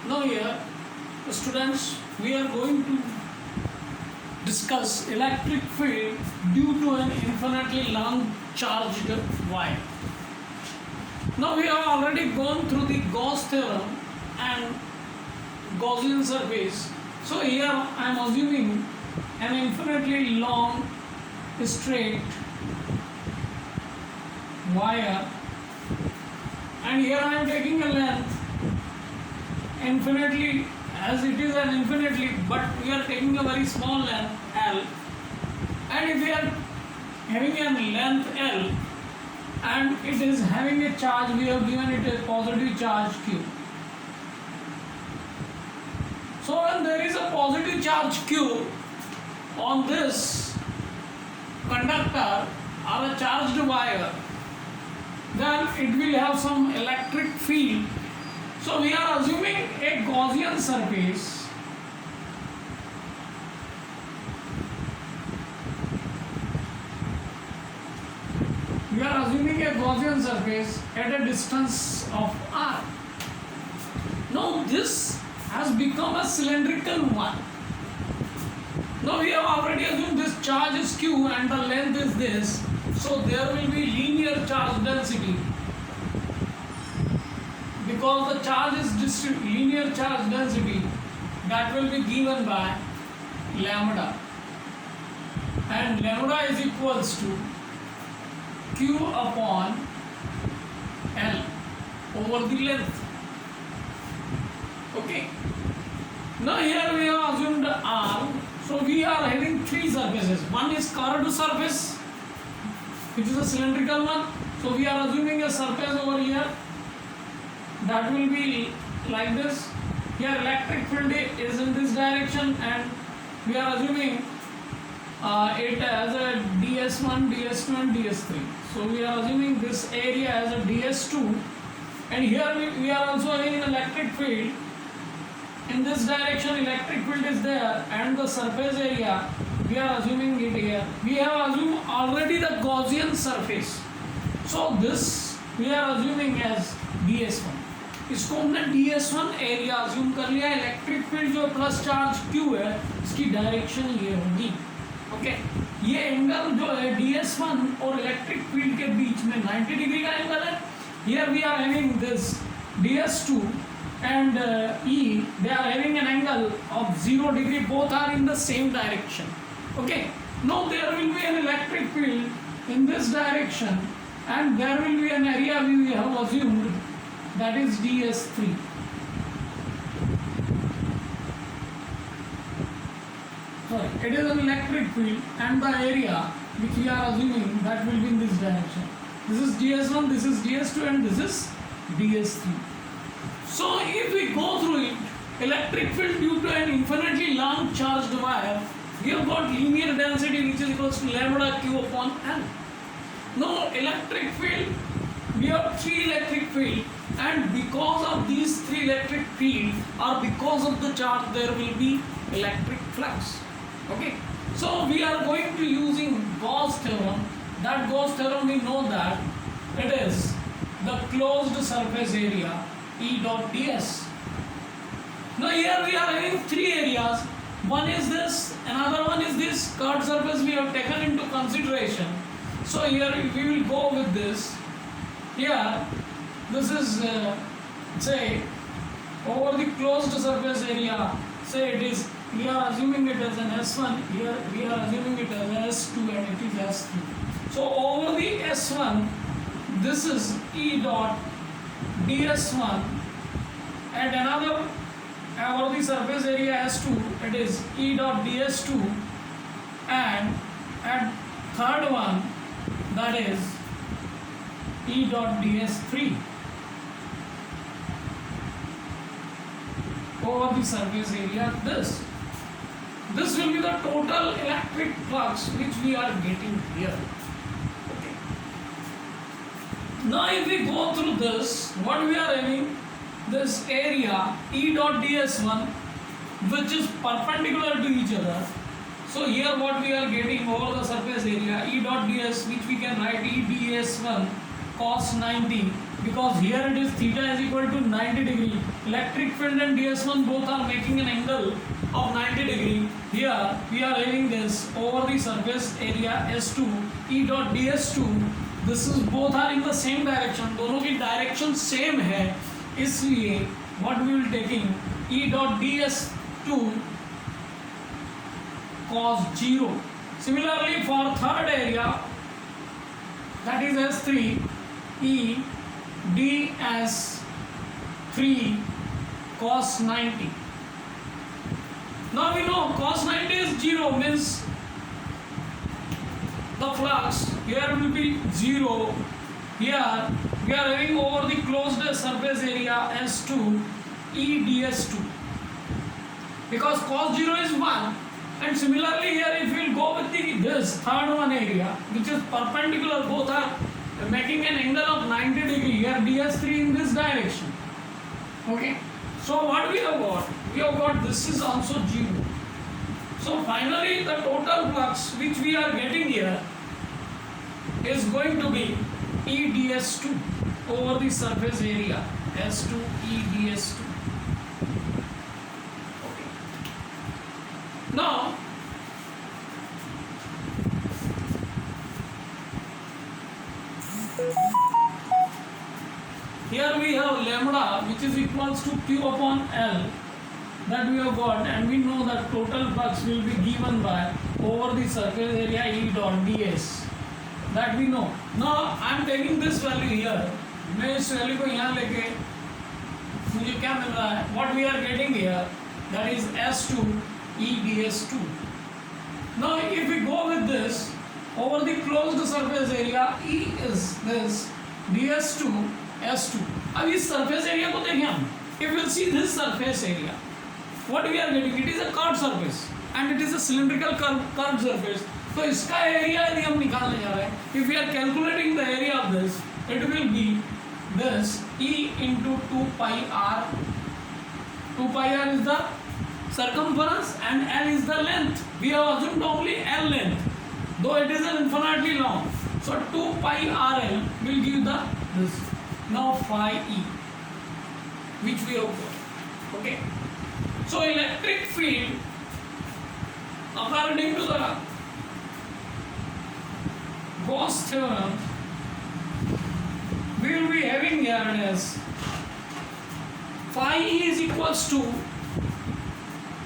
Now here, students, we are going to discuss electric field due to an infinitely long charged wire. Now we have already gone through the Gauss theorem and Gaussian surface. So here I am assuming an infinitely long straight wire, and here I am taking a length infinitely, as it is an infinitely, but we are taking a very small length L, and if we are having a length L and it is having a charge, we have given it a positive charge Q. So when there is a positive charge Q on this conductor or a charged wire, then it will have some electric field. So we are assuming a Gaussian surface at a distance of r. Now this has become a cylindrical one. Now we have already assumed this charge is Q and the length is this, so there will be linear charge density, because the charge is linear charge density, that will be given by lambda, and lambda is equals to Q upon L over the length. Okay. Now here we have assumed R. So we are having three surfaces. One is curved surface, which is a cylindrical one. So we are assuming a surface over here that will be like this. Here electric field is in this direction, and we are assuming it as a ds1, ds2 and ds3. So we are assuming this area as a ds2, and here we are also having an electric field. In this direction electric field is there, and the surface area we are assuming it here. We have assumed already the Gaussian surface. So this we are assuming as ds1. इसको हमने ds1 area assume कर लिया. Electric field जो plus charge q है, इसकी direction ये होगी. Okay, ये एंगल जो है ds1 और इलेक्ट्रिक फील्ड के बीच में 90 डिग्री का एंगल है. Here we are having this ds2 and E, they are having an angle of 0 degree, both are in the same direction. Okay, now there will be an electric field in this direction, and there will be an area we have assumed, that is ds3. Sorry, it is an electric field, and the area which we are assuming, that will be in this direction. This is ds1, this is ds2 and this is ds3. So if we go through it, electric field due to an infinitely long charged wire, we have got linear density which is equals to lambda q upon L. Now electric field, we have three electric field, and because of these three electric field, or because of the charge, there will be electric flux. Okay, so we are going to using Gauss theorem. That Gauss theorem, we know that it is the closed surface area E dot ds. Now here we are having three areas. One is this, another one is this curved surface we have taken into consideration. So here we will go with this. Here this is say over the closed surface area, say it is, we are assuming it as an S1, here we are assuming it as S2 and it is S3. So over the S1, this is E dot ds1, and another over the surface area S2, it is E dot ds2, and at third one, that is E dot ds3 over the surface area. This will be the total electric flux which we are getting here. Now if we go through this, what we are having, this area E dot ds1, which is perpendicular to each other. So here what we are getting over the surface area E dot ds, which we can write E ds1 cos 90, because here it is theta is equal to 90 degree. Electric field and ds1 both are making an angle of 90 degree. Here we are having this over the surface area S2 E dot ds2. This is both are in the same direction, दोनों की direction same है, इसलिए what we will taking E dot ds2 cos 0. Similarly for third area, that is S3, E ds3 cos 90. Now we know cos 90 is 0, means the flux here will be 0. Here we are having over the closed surface area S2 E ds2, because cos 0 is 1. And similarly here if we will go with this third one area which is perpendicular, both are making an angle of 90 degree, here ds3 in this direction. Okay, so what we have got? We have got this is also 0. So finally the total flux which we are getting here is going to be E ds2 over the surface area S2 E ds2. Now, here we have lambda which is equals to Q upon L, that we have got, and we know that total flux will be given by over the surface area E dot ds, that we know. Now I am taking this value here, मैं इस value को यहाँ लेके मुझे क्या मिल रहा है, what we are getting here, that is S2 E ds2. Now if we go with this over the closed surface area, E is this ds2 S2. अब इस surface area को देखें हम, if we will see this surface area, what we are getting, it is a curved surface and it is a cylindrical curved surface. तो इसका area यदि हम निकालने जा रहे हैं, if we are calculating the area of this, it will be this E into 2 pi r. 2 pi r is the circumference and L is the length. We have assumed only L length, though it is an infinitely long. So 2 pi RL will give the this. Now phi E, which we have got. Okay. So electric field, according to the Gauss theorem, we will be having here as phi E is equals to,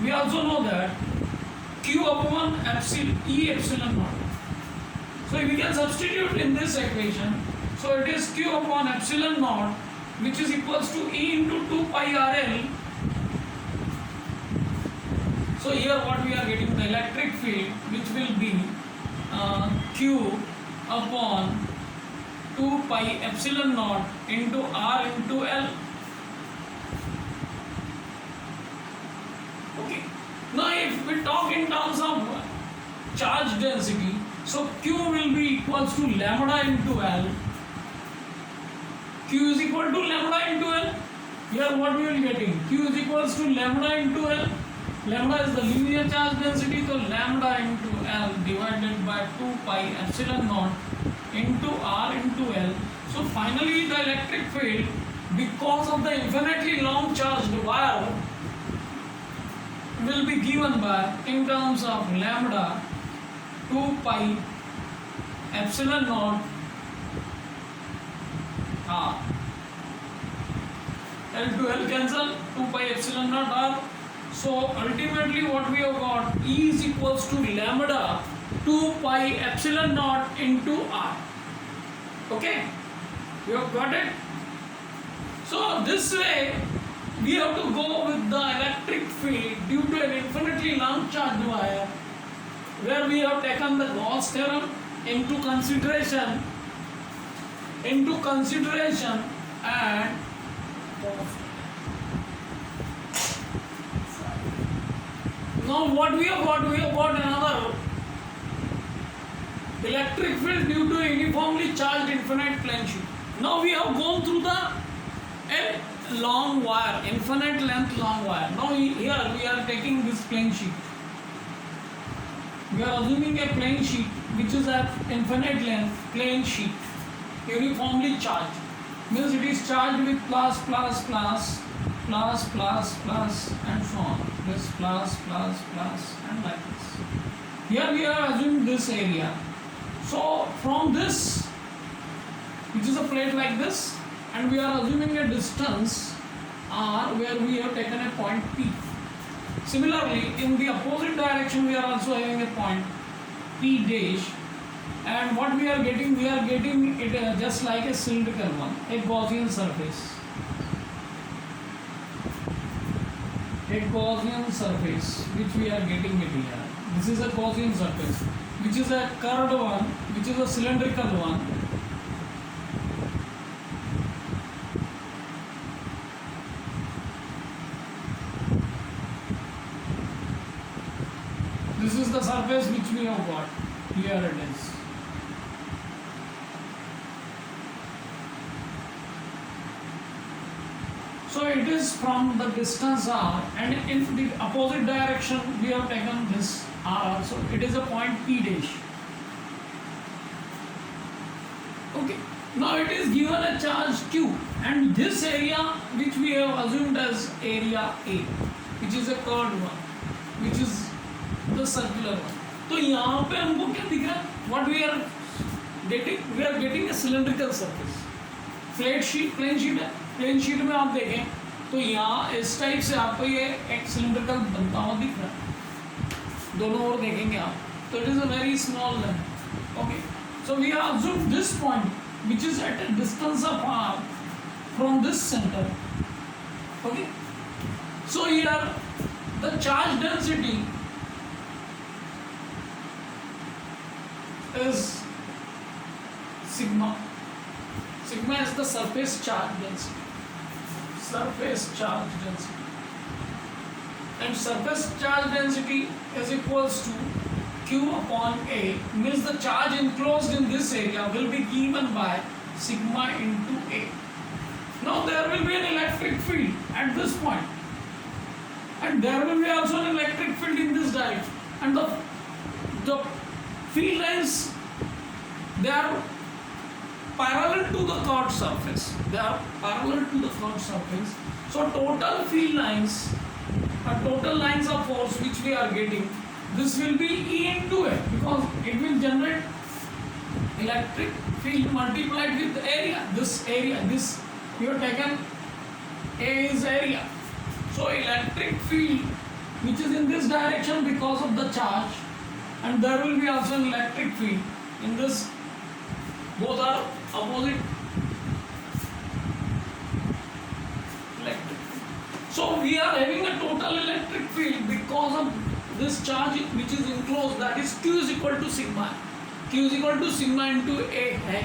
we also know that Q upon epsilon E epsilon naught. So we can substitute in this equation. So it is Q upon epsilon naught, which is equals to E into 2 pi RL. So here what we are getting, the electric field, which will be Q upon 2 pi epsilon naught into R into L. Okay. Now if we talk in terms of charge density, so Q will be equals to lambda into L. Q is equal to lambda into L. Here what we will be getting? Q is equals to lambda into L. Lambda is the linear charge density, so lambda into L divided by 2 pi epsilon naught into R into L. So finally the electric field, because of the infinitely long charged wire, will be given by, in terms of lambda, 2 pi epsilon naught R. L to L cancel, 2 pi epsilon naught R. So ultimately what we have got, E is equals to lambda 2 pi epsilon naught into R. Okay, you have got it. So this way we have to go with the electric field due to an infinitely long charged wire, where we have taken the Gauss theorem into consideration and now what we have got another electric field due to uniformly charged infinite plane sheet. Now we have gone through the long wire, infinite length long wire. Now here we are taking this plane sheet. We are assuming a plane sheet which is at infinite length plane sheet. uniformly charged means it is charged with plus plus plus plus plus plus and so on, this plus plus plus and like this. Here we are assuming this area. So from this, which is a plate like this, and we are assuming a distance r where we have taken a point P. Similarly, in the opposite direction we are also having a point P dash, and what we are getting it just like a cylindrical one, a Gaussian surface. A Gaussian surface which we are getting it here. This is a Gaussian surface which is a curved one, which is a cylindrical one. This is the surface which we have got. Here it is. So it is from the distance r, and in the opposite direction we have taken this r also. It is a point P dash. Okay. Now it is given a charge Q, and this area which we have assumed as area A, which is a curved one, which is the circular one. तो यहाँ पे हमको क्या दिख रहा है? What we are getting a cylindrical surface. Plane sheet है. Plane sheet में आप देखें तो यहाँ इस टाइप से आपको ये एक सिलेंड्रिकल बनता हुआ दिख रहा है, दोनों ओर देखेंगे आप तो it is a very small length. Okay, so we have assumed this point which is at a distance of r from this center. Okay, so here the charge density is sigma. Sigma is the surface charge density. Surface charge density. And surface charge density is equals to Q upon A, means the charge enclosed in this area will be given by sigma into A. Now there will be an electric field at this point, and there will be also an electric field in this direction, and the field lines, they are parallel to the curved surface. They are parallel to the curved surface. So total field lines, total lines of force which we are getting, this will be E into A, because it will generate electric field multiplied with the area. This you have taken A is area. So electric field which is in this direction because of the charge, and there will be also an electric field in this. Both are opposite electric. So we are having a total electric field because of this charge which is enclosed, that is Q is equal to sigma. Q is equal to sigma into A है.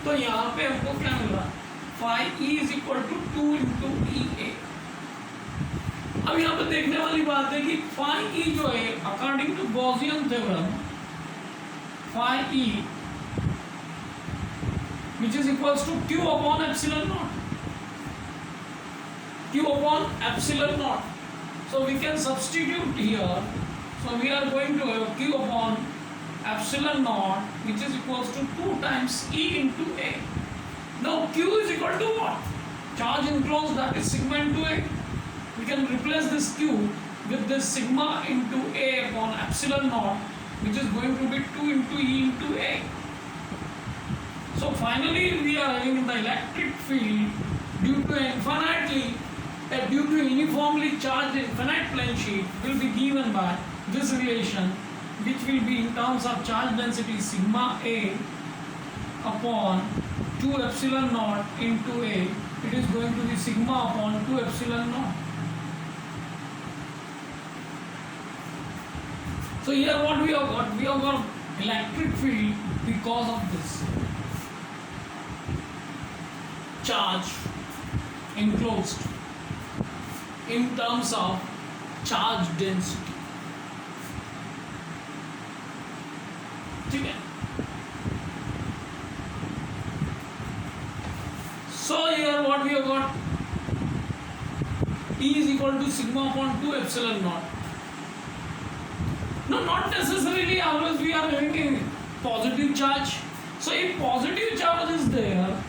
तो यहाँ पे हमको क्या मिल रहा है? Phi E is equal to 2 into EA. अब यहाँ पे देखने वाली बात है कि phi E जो है according to Gaussian theorem, phi E which is equals to Q upon epsilon naught. Q upon epsilon naught. So we can substitute here. So we are going to have Q upon epsilon naught, which is equals to 2 times E into A. Now Q is equal to what? Charge enclosed, that is sigma into A. We can replace this Q with this sigma into A upon epsilon naught, which is going to be 2 into E into A. So finally we are having the electric field due to uniformly charged infinite plane sheet will be given by this relation, which will be in terms of charge density sigma A upon 2 epsilon naught into A. It is going to be sigma upon 2 epsilon naught. So here what we have got? We have got electric field because of this charge enclosed in terms of charge density. ठीक है? So here what we have got? E is equal to sigma upon 2 epsilon naught. Now not necessarily always we are having a positive charge. So if positive charge is there,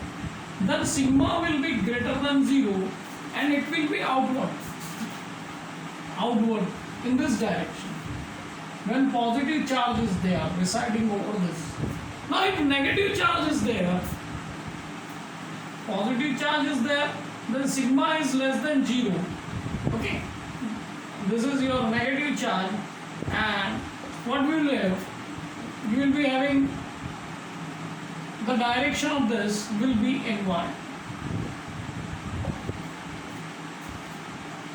then sigma will be greater than 0 and it will be outward in this direction when positive charge is there residing over this. Now if negative charge is there, positive charge is there, then sigma is less than 0. Okay, this is your negative charge, and what we will have, you will be having the direction of this will be inward.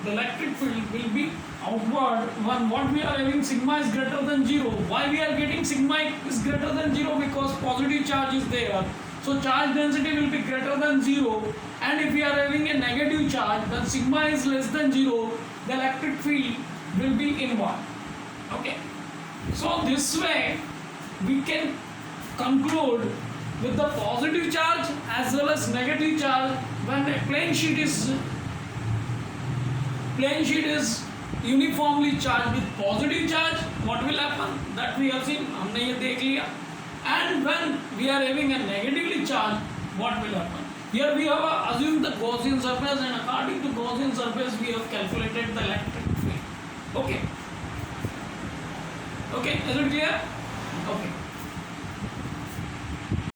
The electric field will be outward when what we are having sigma is greater than 0. Why we are getting sigma is greater than 0? Because positive charge is there. So charge density will be greater than 0, and if we are having a negative charge, then sigma is less than 0, the electric field will be inward. Okay. So this way we can conclude with the positive charge as well as negative charge. When a plane sheet is uniformly charged with positive charge, what will happen? That we have seen, हमने ये देख लिया. And when we are having a negatively charged, what will happen? Here we have assumed the Gaussian surface, and according to Gaussian surface we have calculated the electric field. Okay. Okay, is it clear? Okay.